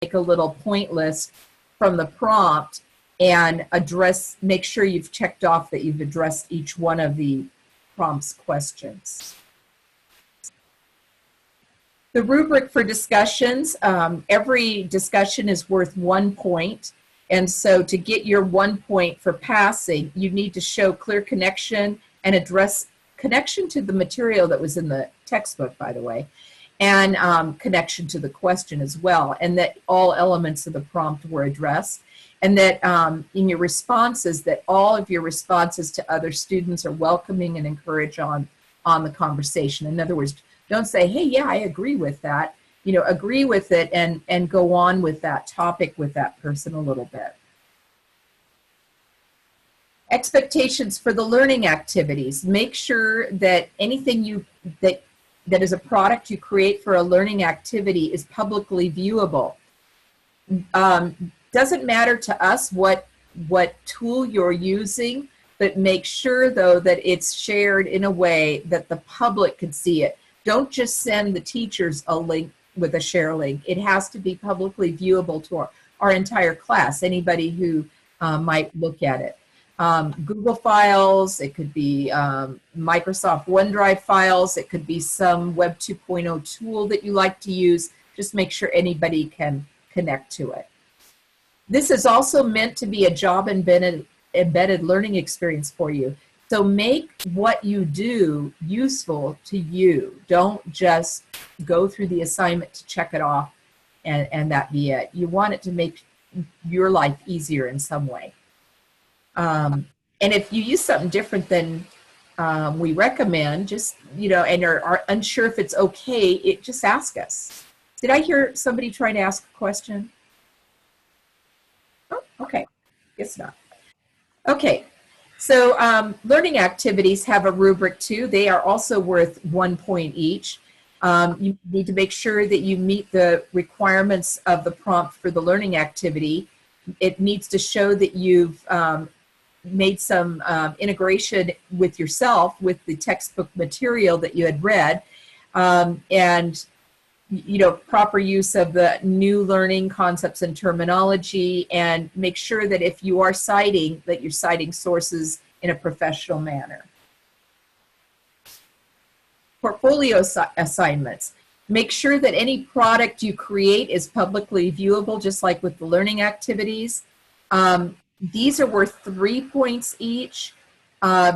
make a little point list from the prompt and make sure you've checked off that you've addressed each one of the prompt's questions. The rubric for discussions, every discussion is worth 1 point. And so to get your 1 point for passing, you need to show clear connection and address connection to the material that was in the textbook, by the way, and connection to the question as well, and that all elements of the prompt were addressed, and that in your responses, that all of your responses to other students are welcoming and encourage on the conversation. In other words, don't say, hey, yeah, I agree with that. You know, agree with it and go on with that topic with that person a little bit. Expectations for the learning activities. Make sure that anything that is a product you create for a learning activity is publicly viewable. Doesn't matter to us what tool you're using, but make sure though that it's shared in a way that the public can see it. Don't just send the teachers a link with a share link. It has to be publicly viewable to our entire class, anybody who might look at it. Google files, it could be Microsoft OneDrive files, it could be some Web 2.0 tool that you like to use. Just make sure anybody can connect to it. This is also meant to be a job embedded learning experience for you. So make what you do useful to you. Don't just go through the assignment to check it off and that be it. You want it to make your life easier in some way. And if you use something different than we recommend, just, you know, and are unsure if it's okay, just ask us. Did I hear somebody trying to ask a question? Oh, okay. Guess not. Okay. So learning activities have a rubric too. They are also worth 1 point each. You need to make sure that you meet the requirements of the prompt for the learning activity. It needs to show that you've made some integration with yourself with the textbook material that you had read, and you know, proper use of the new learning concepts and terminology, and make sure that if you are citing, that you're citing sources in a professional manner. Portfolio assignments. Make sure that any product you create is publicly viewable, just like with the learning activities. These are worth 3 points each.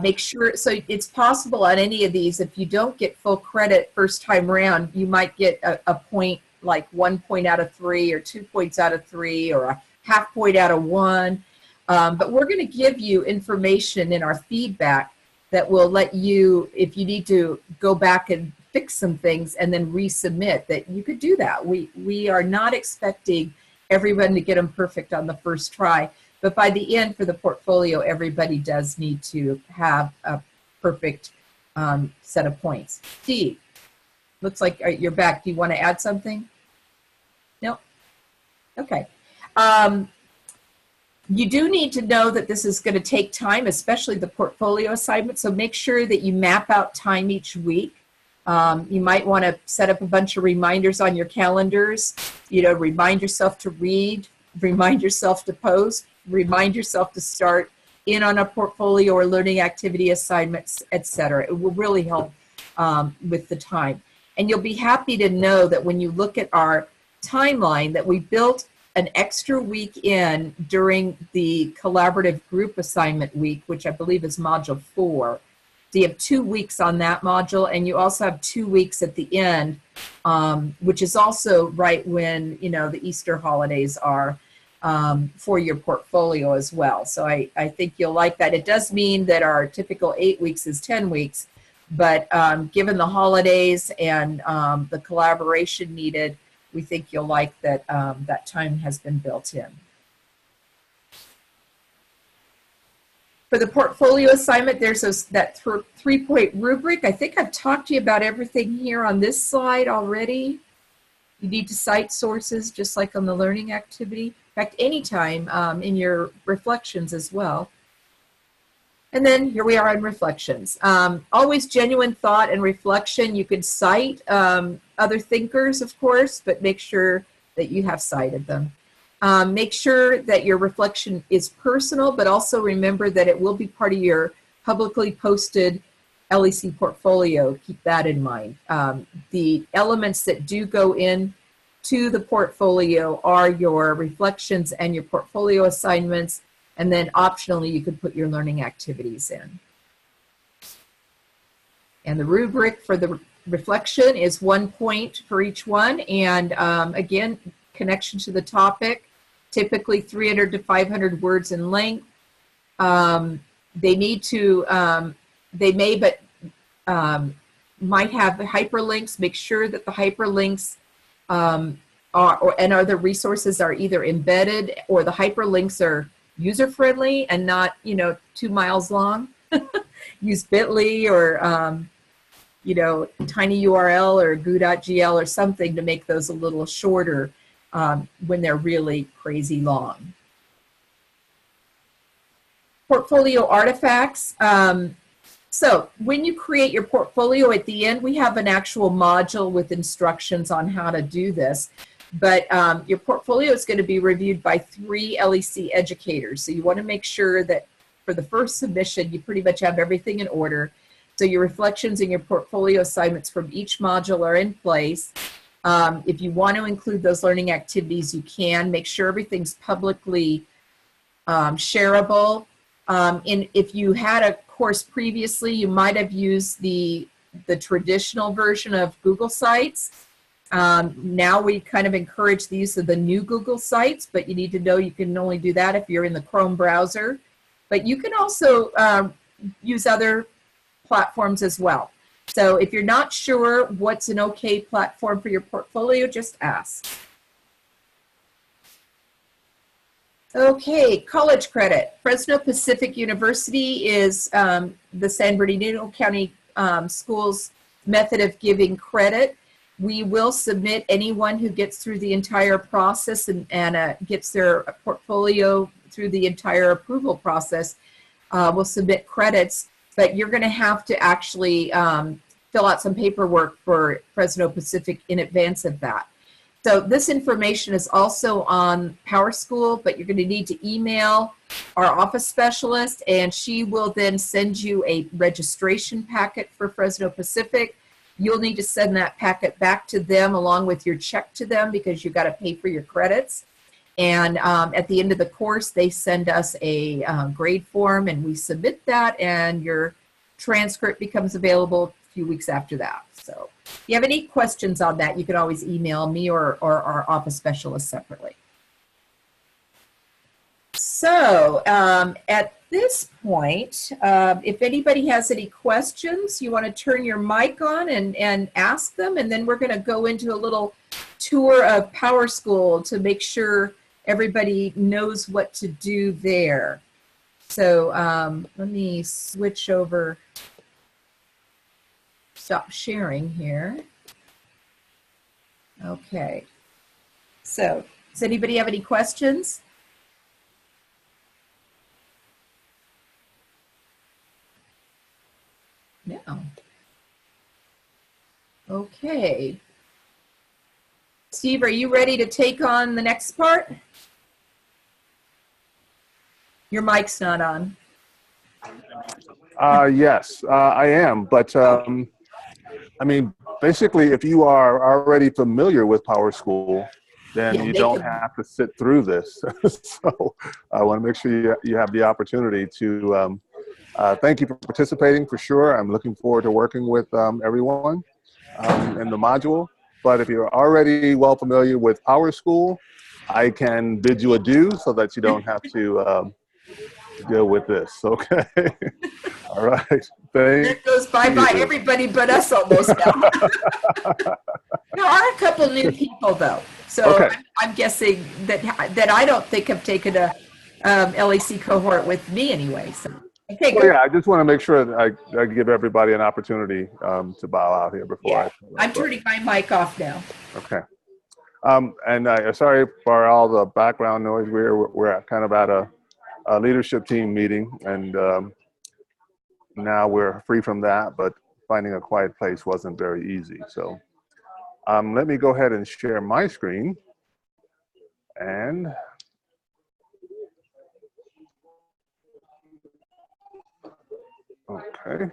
Make sure, so it's possible on any of these, if you don't get full credit first time around, you might get a point, like 1 point out of 3 or 2 points out of 3 or a half point out of 1. But we're going to give you information in our feedback that will let you, if you need to go back and fix some things and then resubmit, that you could do that. We are not expecting everyone to get them perfect on the first try. But by the end, for the portfolio, everybody does need to have a perfect set of points. Steve, looks like you're back. Do you want to add something? No? Okay. You do need to know that this is going to take time, especially the portfolio assignment, so make sure that you map out time each week. You might want to set up a bunch of reminders on your calendars. You know, remind yourself to read, remind yourself to post, remind yourself to start in on a portfolio or learning activity assignments, etc. It will really help with the time. And you'll be happy to know that when you look at our timeline, that we built an extra week in during the collaborative group assignment week, which I believe is module 4. So you have 2 weeks on that module, and you also have 2 weeks at the end, which is also right when, you know, the Easter holidays are, for your portfolio as well. So I think you'll like that. It does mean that our typical 8 weeks is 10 weeks, but given the holidays and the collaboration needed, we think you'll like that that time has been built in. For the portfolio assignment, there's that 3-point rubric. I think I've talked to you about everything here on this slide already. You need to cite sources just like on the learning activity. In fact, anytime in your reflections as well. And then here we are on reflections. Always genuine thought and reflection. You could cite other thinkers, of course, but make sure that you have cited them. Make sure that your reflection is personal, but also remember that it will be part of your publicly posted LEC portfolio. Keep that in mind. The elements that do go in to the portfolio are your reflections and your portfolio assignments, and then optionally you could put your learning activities in. And the rubric for the reflection is 1 point for each one, and again, connection to the topic, typically 300 to 500 words in length. They need to, they may, but might have hyperlinks. Make sure that the hyperlinks and other resources are either embedded or the hyperlinks are user-friendly and not, 2 miles long. Use bit.ly or, tinyurl or goo.gl or something to make those a little shorter when they're really crazy long. Portfolio artifacts. So when you create your portfolio at the end, we have an actual module with instructions on how to do this. But your portfolio is going to be reviewed by 3 LEC educators. So you want to make sure that for the first submission, you pretty much have everything in order. So your reflections and your portfolio assignments from each module are in place. If you want to include those learning activities, you can. Make sure everything's publicly shareable. If you had a course previously, you might have used the traditional version of Google Sites. Now we kind of encourage the use of the new Google Sites, but you need to know you can only do that if you're in the Chrome browser. But you can also use other platforms as well. So if you're not sure what's an okay platform for your portfolio, just ask. Okay, college credit. Fresno Pacific University is the San Bernardino County Schools method of giving credit. We will submit anyone who gets through the entire process and gets their portfolio through the entire approval process. Will submit credits, but you're going to have to actually fill out some paperwork for Fresno Pacific in advance of that. So this information is also on PowerSchool, but you're going to need to email our office specialist, and she will then send you a registration packet for Fresno Pacific. You'll need to send that packet back to them along with your check to them because you've got to pay for your credits. And at the end of the course, they send us a grade form, and we submit that, and your transcript becomes available a few weeks after that. So if you have any questions on that, you can always email me or our office specialist separately. So at this point, if anybody has any questions, you want to turn your mic on and ask them, and then we're going to go into a little tour of PowerSchool to make sure everybody knows what to do there. So let me switch over, stop sharing here. Okay. So does anybody have any questions? No. Okay. Steve, are you ready to take on the next part? Your mic's not on. Yes, I am. But I mean, basically, if you are already familiar with PowerSchool, then you don't have to sit through this. So I want to make sure you have the opportunity to thank you for participating for sure. I'm looking forward to working with everyone in the module. But if you're already well familiar with PowerSchool, I can bid you adieu so that you don't have to deal with this. Okay. All right. It goes bye-bye everybody but us almost now. There are a couple new people though. So okay. I'm guessing that I don't think have taken a LEC cohort with me anyway. So okay, well, yeah, I just want to make sure that I give everybody an opportunity to bow out here before I'm turning my mic off now. Okay. And sorry for all the background noise. We're kind of at a leadership team meeting, and now we're free from that, but finding a quiet place wasn't very easy. So let me go ahead and share my screen. And okay.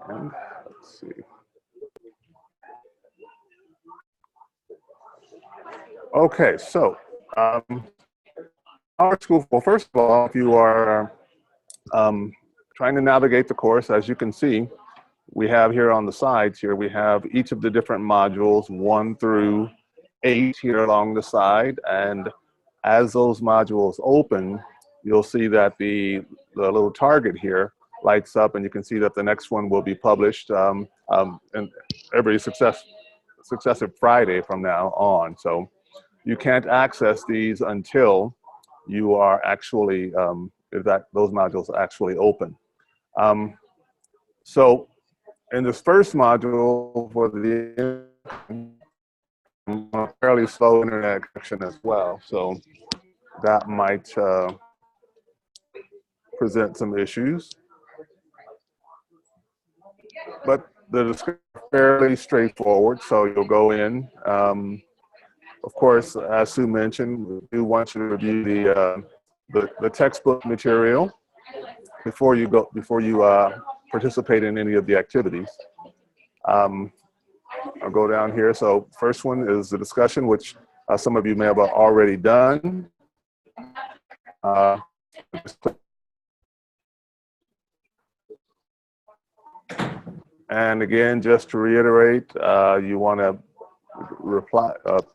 And let's see. Okay, so PowerSchool, well, first of all, if you are trying to navigate the course, as you can see, we have here on the sides here, we have each of the different modules, 1 through 8 here along the side. And as those modules open, you'll see that the little target here lights up, and you can see that the next one will be published and every successive Friday from now on. So you can't access these until you are actually, those modules actually open. So in this first module for the fairly slow internet connection as well, so that might present some issues. But the discussion is fairly straightforward, so you'll go in. Of course, as Sue mentioned, we do want you to review the textbook material before you participate in any of the activities. I'll go down here. So first one is the discussion, which some of you may have already done. And again, just to reiterate, you want to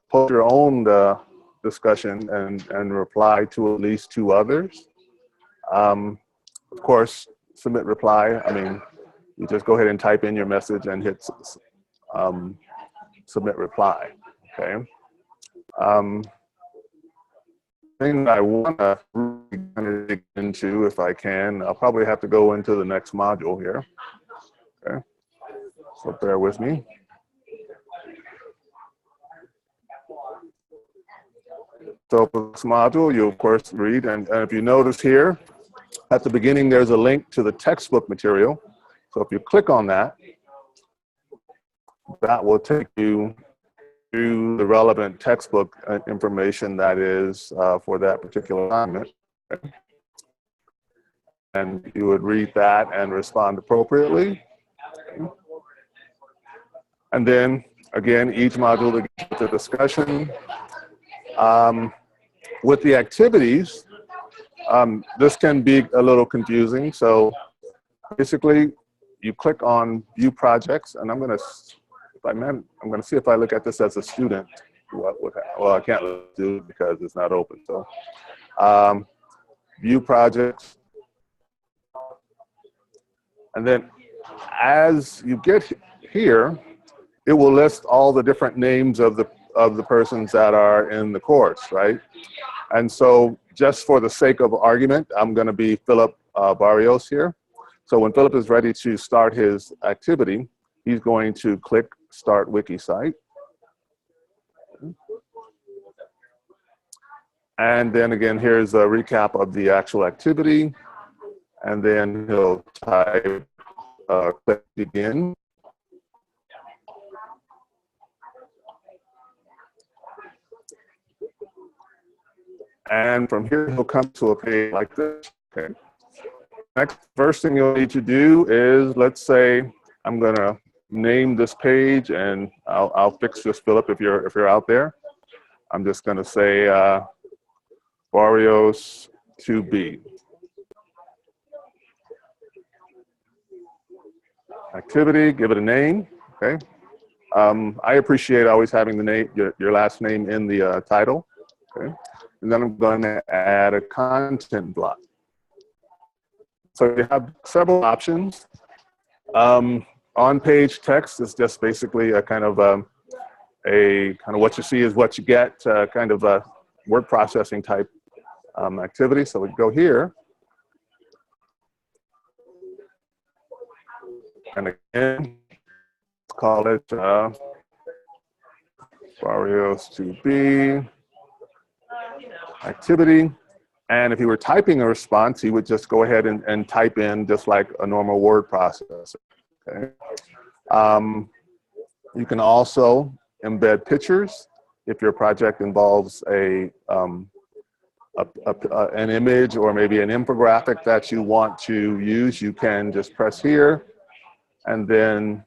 post your own discussion and reply to at least 2 others. Of course, submit reply. I mean, you just go ahead and type in your message and hit submit reply. Okay. Thing I want to really dig into, if I can, I'll probably have to go into the next module here. Okay. So bear with me. So for this module, you of course read, and if you notice here, at the beginning, there's a link to the textbook material. So if you click on that, that will take you to the relevant textbook information that is for that particular assignment. And you would read that and respond appropriately. And then, again, each module begins with a discussion. With the activities, this can be a little confusing. So basically, you click on View Projects, and I'm going to see if I look at this as a student. Well, I can't do it because it's not open. So View Projects. And then as you get here, it will list all the different names of the persons that are in the course, right? And so just for the sake of argument, I'm going to be Philip Barrios here. So when Philip is ready to start his activity, he's going to click Start Wiki Site. And then again, here's a recap of the actual activity. And then he'll type, click Begin. And from here, he'll come to a page like this. Okay. Next, first thing you'll need to do is, let's say, I'm going to name this page, and I'll fix this, Philip, if you're out there. I'm just going to say Barrios 2B. Activity, give it a name. Okay. I appreciate always having the name, your last name in the title. Okay. And then I'm going to add a content block. So you have several options. On-page text is just basically a kind of what you see is what you get, kind of a word processing type activity. So we go here. And again, call it Barrios 2B. Activity, and if you were typing a response, you would just go ahead and type in just like a normal word processor. Okay. You can also embed pictures. If your project involves an image or maybe an infographic that you want to use, you can just press here and then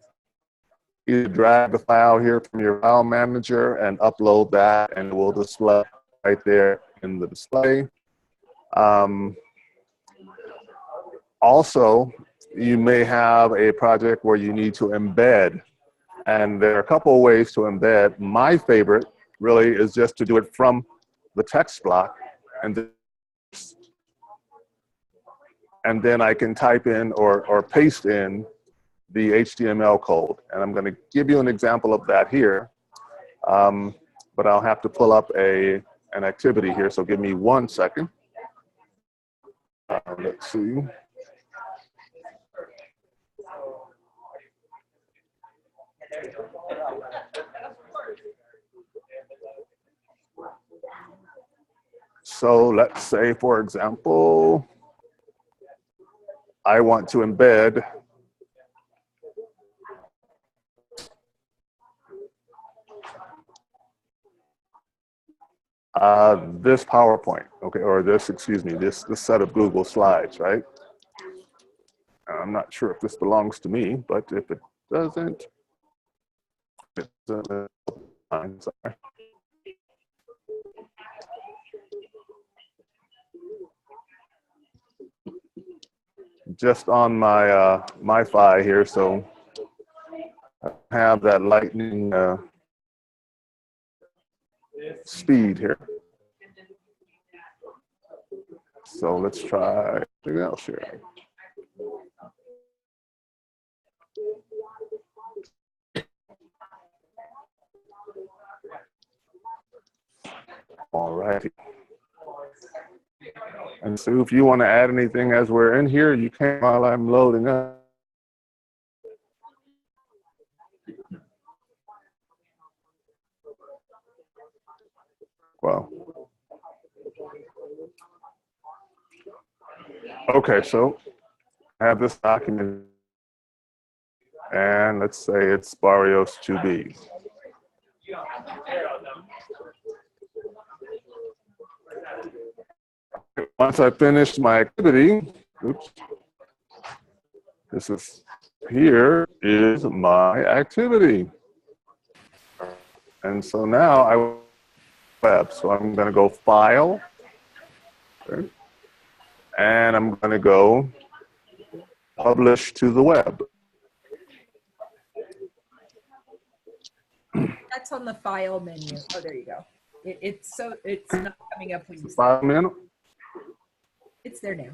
either drag the file here from your file manager and upload that, and it will display right there in the display. Also, you may have a project where you need to embed, and there are a couple of ways to embed. My favorite really is just to do it from the text block, and then I can type in or paste in the HTML code. And I'm going to give you an example of that here, but I'll have to pull up an activity here, so give me 1 second. Let's see. So let's say, for example, I want to embed this PowerPoint, okay, or this, excuse me, this set of Google Slides, right? I'm not sure if this belongs to me, but if it doesn't, I'm sorry. Just on my MiFi here, so I have that lightning speed here. So let's try something else here. All righty. And so if you want to add anything as we're in here, you can while I'm loading up. Well, okay, so I have this document, and let's say it's Barrios 2B. Once I finish my activity, oops, this is, here is my activity. And so now I web, so I'm going to go File, okay, and I'm going to go Publish to the web. That's on the file menu. Oh, there you go. It's not coming up when you say File menu. it's there now.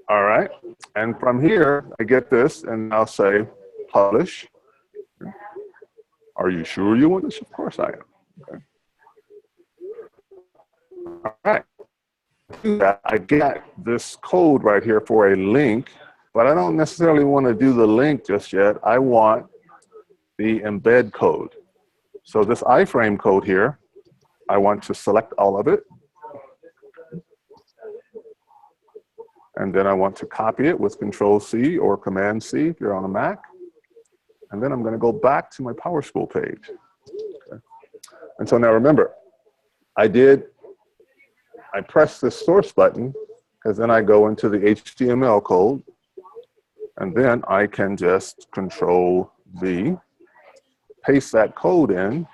All right, and from here I get this, and I'll say Publish. Are you sure you want this? Of course I am. Okay. All right. I get this code right here for a link, but I don't necessarily want to do the link just yet. I want the embed code. So this iframe code here, I want to select all of it. And then I want to copy it with Control-C or Command-C if you're on a Mac. And then I'm going to go back to my PowerSchool page. Okay. And so now remember, I press this source button, because then I go into the HTML code, and then I can just Control-V, paste that code in,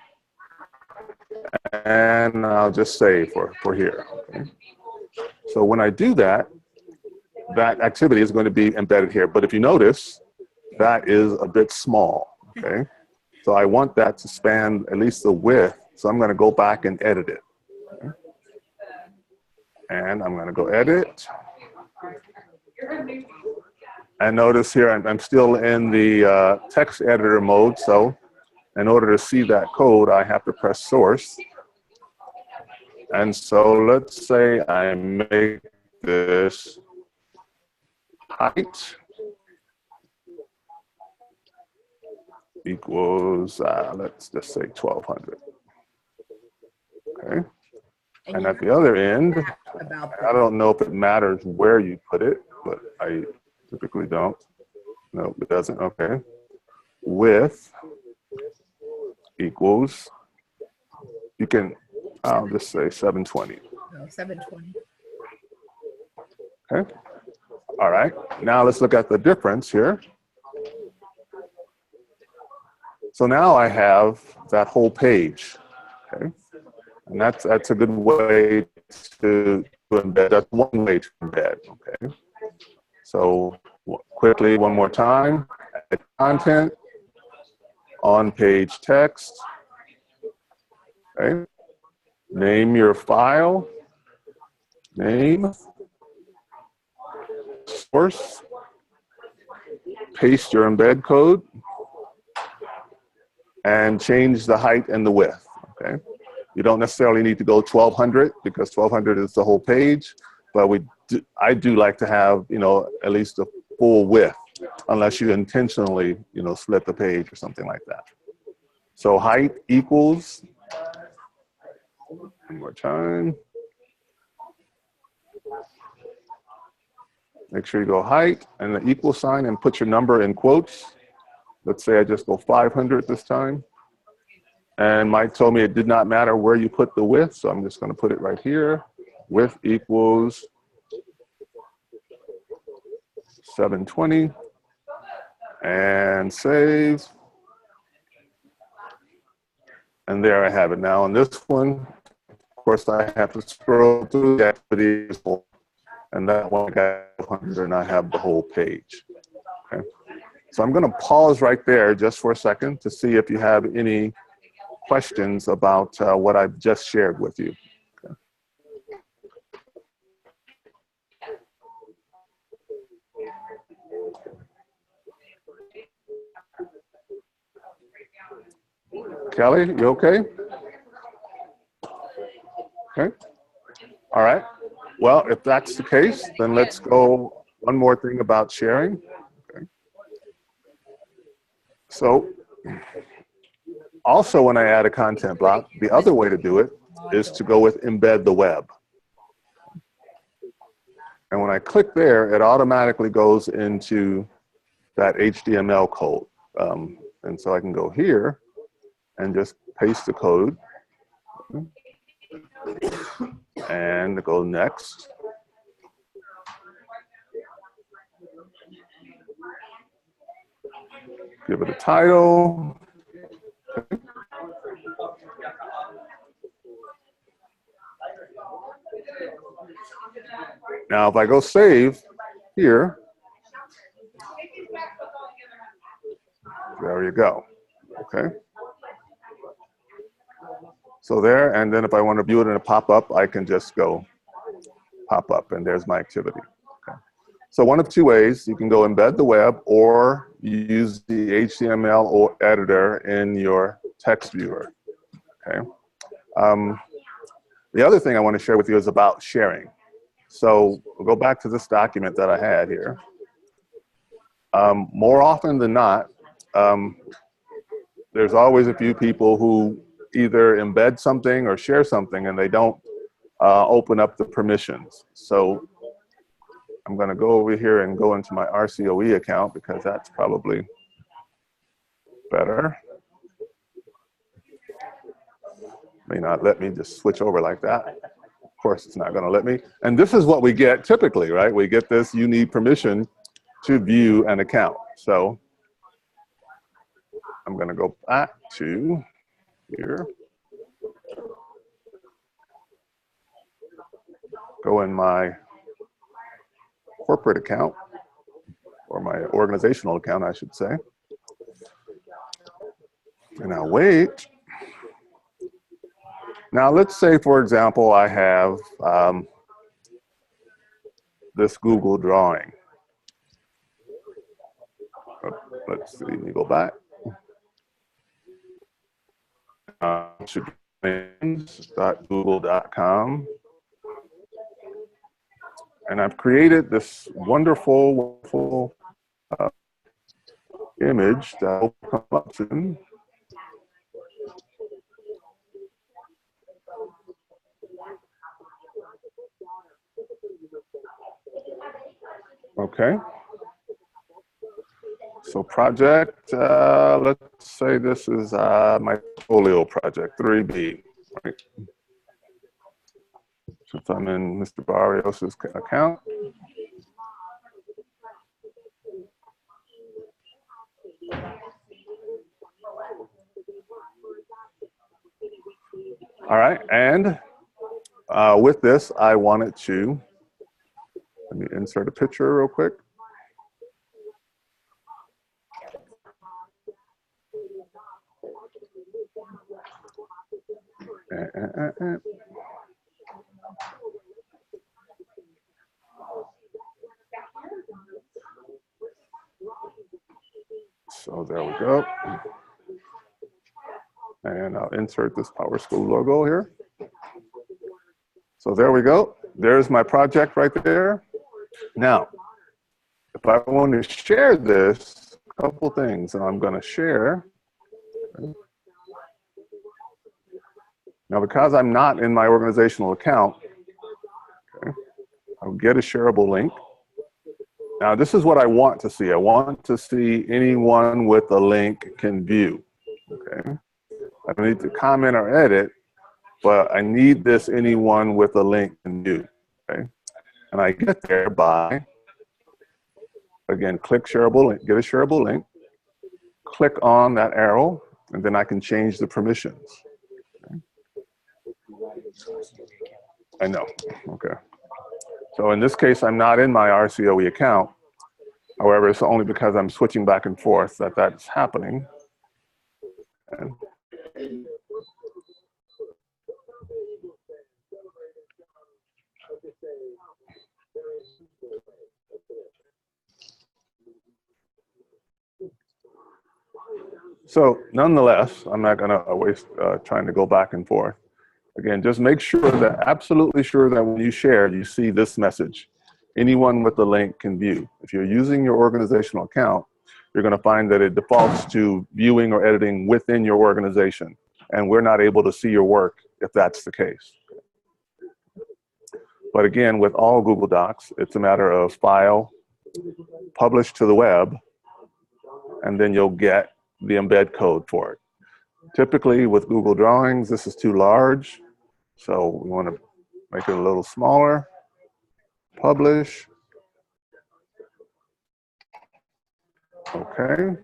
and I'll just save for here. Okay. So when I do that, that activity is going to be embedded here. But if you notice, that is a bit small, okay? So I want that to span at least the width, so I'm going to go back and edit it. Okay. And I'm going to go edit. And notice here, I'm still in the text editor mode, so in order to see that code, I have to press source. And so let's say I make this height equals, let's just say 1200. Okay. And at the other end, I don't know if it matters where you put it, but I typically don't. No, it doesn't. Okay. Width equals, you can, I'll just say 720. Oh, 720. Okay. All right. Now let's look at the difference here. So now I have that whole page. Okay. And that's a good way to embed. That's one way to embed. Okay. So quickly, one more time. Add content, on page text. Okay. Name your file. Name. Source. Paste your embed code. And change the height and the width. Okay. You don't necessarily need to go 1200 because 1200 is the whole page, but I do like to have, at least a full width, unless you intentionally, split the page or something like that. So height equals, one more time. Make sure you go height and the equal sign and put your number in quotes. Let's say I just go 500 this time. And Mike told me it did not matter where you put the width, so I'm just going to put it right here. Width equals 720. And save. And there I have it. Now on this one, of course, I have to scroll through the activities, and that one I got 100, and I have the whole page. Okay. So I'm going to pause right there just for a second to see if you have any questions about what I've just shared with you. Okay. Kelly, you okay? Okay. All right. Well, if that's the case, then let's go one more thing about sharing. Okay. So also when I add a content block, the other way to do it is to go with embed the web. And when I click there, it automatically goes into that HTML code. And so I can go here and just paste the code and go next. Give it a title. Now, if I go save here, there you go. Okay. So there, and then if I want to view it in a pop-up, I can just go pop-up, and there's my activity. Okay. So one of two ways, you can go embed the web, or use the HTML or editor in your text viewer. Okay. The other thing I want to share with you is about sharing. So we'll go back to this document that I had here. More often than not, there's always a few people who either embed something or share something and they don't open up the permissions. So I'm going to go over here and go into my RCOE account because that's probably better. May not let me just switch over like that. Of course, it's not going to let me. And this is what we get typically, right? We get this, you need permission to view an account. So I'm going to go back to here. Go in my corporate account, or my organizational account, I should say. And I'll wait. Now, let's say, for example, I have this Google drawing. Let's see, let me go back. Should google.com. And I've created this wonderful image that will come up soon. Okay. So project, let's say this is my portfolio project, 3B. Right? Since I'm in Mr. Barrios's account. All right, and with this, I wanted to, let me insert a picture real quick. So there we go. And I'll insert this PowerSchool logo here. So there we go. There's my project right there. Now, if I want to share this, a couple things, and I'm going to share. Now, because I'm not in my organizational account, okay, I'll get a shareable link. Now, this is what I want to see. I want to see anyone with a link can view. Okay. I don't need to comment or edit, but I need this anyone with a link can view. Okay. And I get there by, again, click shareable link, get a shareable link, click on that arrow, and then I can change the permissions. Okay. I know. Okay. So in this case, I'm not in my RCOE account. However, it's only because I'm switching back and forth that that's happening. And so nonetheless, I'm not going to waste trying to go back and forth. Again, just make sure that, absolutely sure that when you share, you see this message. Anyone with a link can view. If you're using your organizational account, you're going to find that it defaults to viewing or editing within your organization. And we're not able to see your work if that's the case. But again, with all Google Docs, it's a matter of file, publish to the web, and then you'll get the embed code for it. Typically with Google Drawings, this is too large. So we want to make it a little smaller. Publish. Okay.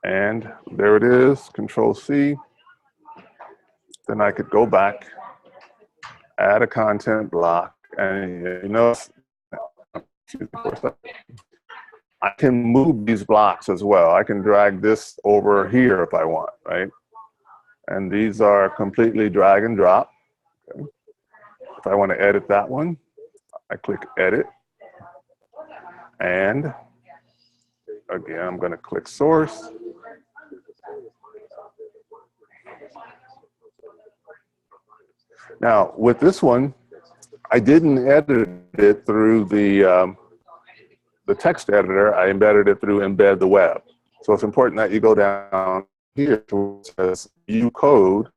And there it is, Control C. Then I could go back, add a content block, and you know, I can move these blocks as well. I can drag this over here if I want, right? And these are completely drag and drop. Okay. If I want to edit that one, I click edit. And again, I'm going to click source. Now, with this one, I didn't edit it through the text editor. I embedded it through Embed the Web. So it's important that you go down here to where it says View Code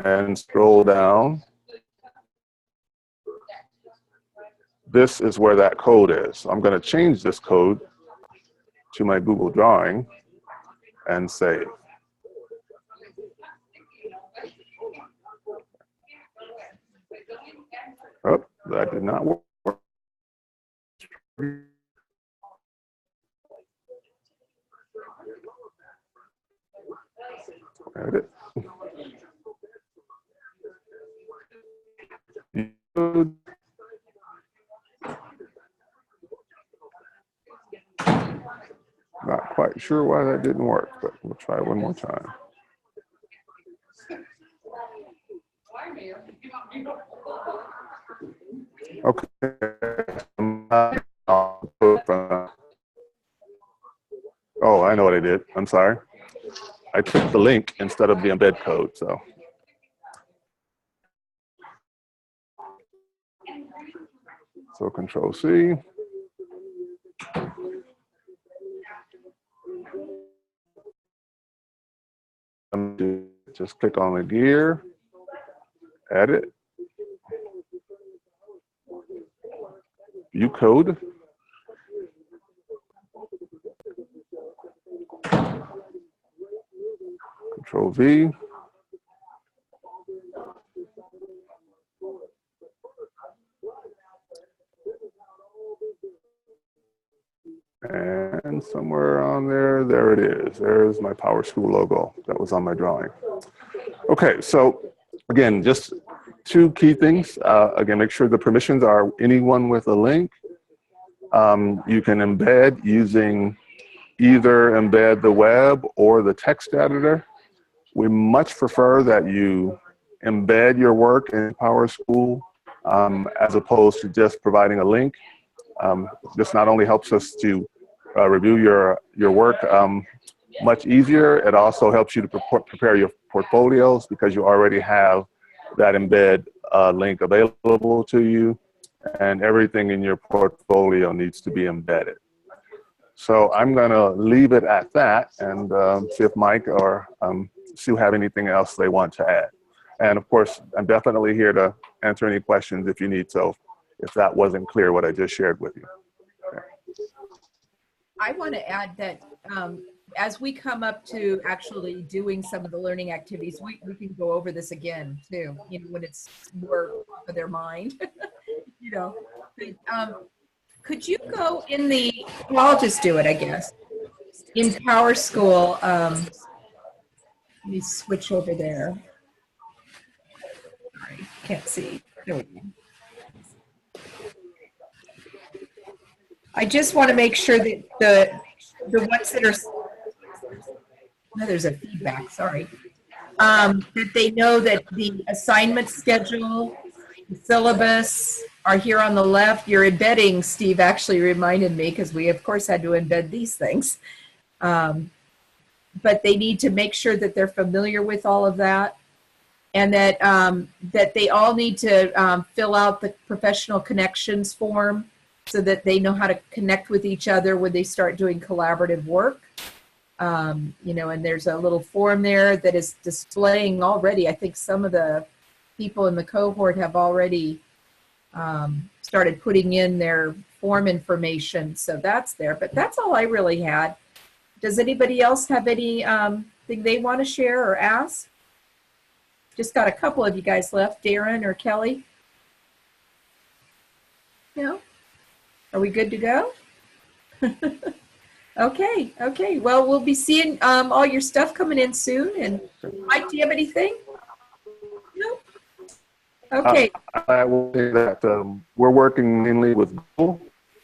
and scroll down. This is where that code is. I'm going to change this code to my Google Drawing and save. Oh, that did not work. Edit. Not quite sure why that didn't work, but we'll try one more time. Okay. Oh, I know what I did. I'm sorry. I took the link instead of the embed code, so. So Control C. Just click on the gear, edit, view code. Control V. And somewhere on there, there it is. There's my PowerSchool logo that was on my drawing. Okay, so again, just two key things. Again, make sure the permissions are anyone with a link. You can embed using either embed the web or the text editor. We much prefer that you embed your work in PowerSchool as opposed to just providing a link. This not only helps us to review your work much easier, it also helps you to prepare your portfolios because you already have that embed link available to you, and everything in your portfolio needs to be embedded. So I'm going to leave it at that and see if Mike or Sue have anything else they want to add. And of course, I'm definitely here to answer any questions if you need so, if that wasn't clear what I just shared with you. Okay. I want to add that as we come up to actually doing some of the learning activities, we can go over this again too, you know, when it's more of their mind, you know. But, could you go in the, well, I'll just do it, I guess. In PowerSchool, let me switch over there. Sorry, can't see. There we go. I just want to make sure that the ones that are, no, there's a feedback, sorry. That they know that the assignment schedule, the syllabus are here on the left. Your embedding, Steve actually reminded me, because we of course had to embed these things. But they need to make sure that they're familiar with all of that, and that that they all need to fill out the professional connections form so that they know how to connect with each other when they start doing collaborative work. You know, and there's a little form there that is displaying already. I think some of the people in the cohort have already started putting in their form information, so that's there. But that's all I really had. Does anybody else have any thing they want to share or ask? Just got a couple of you guys left, Darren or Kelly. No? Are we good to go? Okay, okay. Well, we'll be seeing all your stuff coming in soon. And Mike, do you have anything? No? Okay. I will say that we're working mainly with Google,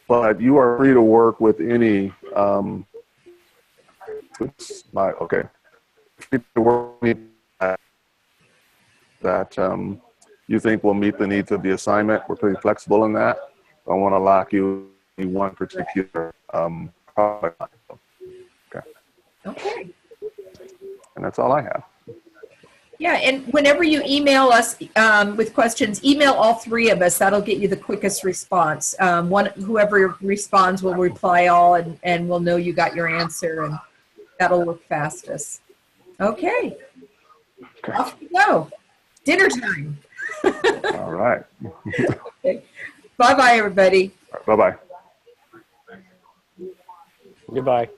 but you are free to work with any, okay. Free to work with that you think will meet the needs of the assignment. We're pretty flexible in that. I don't want to lock you in one particular product. Okay. Okay. And that's all I have. Yeah, and whenever you email us with questions, email all three of us. That'll get you the quickest response. Whoever responds will reply all, and we'll know you got your answer, and that'll work fastest. Okay. Off we go. Dinner time. All right. Okay. Bye-bye, everybody. Bye-bye. Goodbye.